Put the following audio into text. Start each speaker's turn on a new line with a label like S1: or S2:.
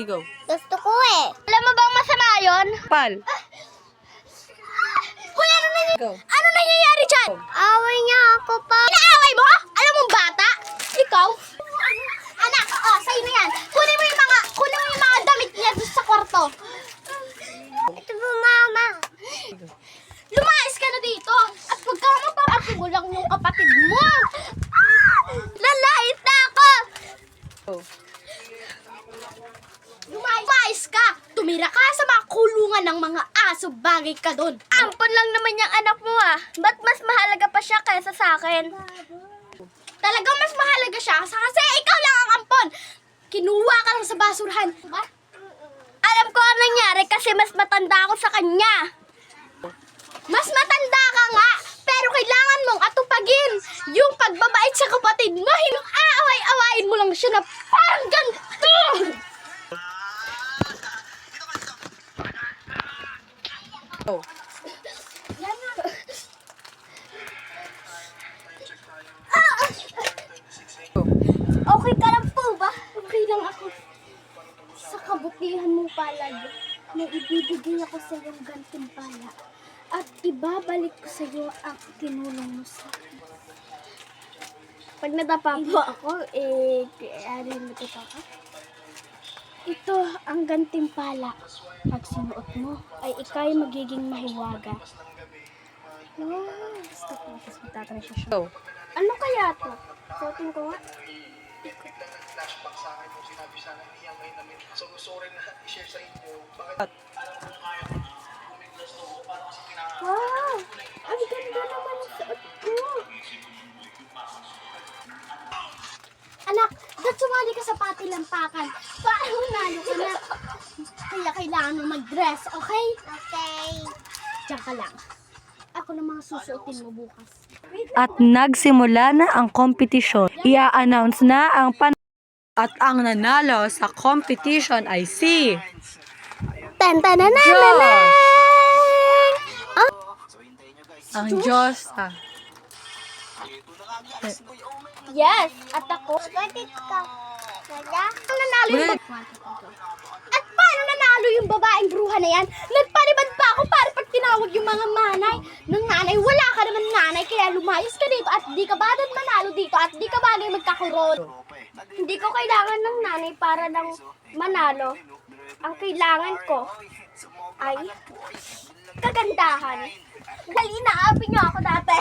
S1: Go.
S2: Gusto ko eh. Alam mo bang masama yun?
S1: Pal.
S2: Hoy,
S1: Go.
S2: ano nangyayari dyan? Away niya ako pa. Inaaway mo? Alam mong bata? Ikaw? Anak, sa'yo na yan. Kunin mo yung mga damit niya doon sa kwarto. Ito po, mama. Lumayas ka na dito. At huwag ka magpapagulang yung kapatid mo. Lalait na ako.
S1: Go.
S2: Lumayas ka. Tumira ka sa mga kulungan ng mga aso. Bagay ka doon. Ampon lang naman yung anak mo ah. Ba't mas mahalaga pa siya kaysa sa akin? Talagang mas mahalaga siya kasi ikaw lang ang ampon. Kinuha ka lang sa basurahan. Alam ko ang nangyari kasi mas matanda ako sa kanya. Mas matanda ka nga, pero kailangan mong atupagin yung pagbabait sa kapatid mo. Yung aaway-awayin mo lang siya na parang ganito.
S1: Go.
S2: Okay ka lang po ba? Okay lang ako. Sa kabutihan mong palad, may ibibigay ako sa iyong gantimpala at ibabalik ko sa iyo ang tinulong mo sa akin. Pag nadapa po ako, ano mo ito ka? Ito ang gantimpala. Pag sinuot mo, ay ikay magiging mahiwaga. Oh, gusto ko. Tapos magtatransya siya.
S1: Go.
S2: Ano kaya to? Suotin ko nga.
S3: Flashback sa akin nung sinabi sa akin niya ngayon namin. So gusto ko rin na i-share sa inyo. Bakit
S1: At
S2: Wow! Ang ganda naman ang suot ko. Anak, ba't sumali ka sa patilampakan? Paano nalo ka na? Kaya kailangan mo mag-dress, okay? Okay. Diyan ka lang. Ako na mga susuotin mo bukas.
S1: At nagsimula na ang kompetisyon. Ia-announce na ang at ang nanalo sa competition ay si
S2: Tan-tan-nan-nan-nan!
S1: ang Diyos.
S2: Yes, at ako. Bakit ka? Ang nanalo yung At paano nanalo yung babaeng bruha na yan? Nagparibad pa ako para pag tinawag yung mga manay. Nung nanay, wala ka naman nanay, kaya lumayas ka dito at di ka bagay manalo dito at di ka bagay magkakaroon. Hindi ko kailangan ng nanay para lang manalo. Ang kailangan ko ay kagandahan. Dali, naapi niyo ako dati.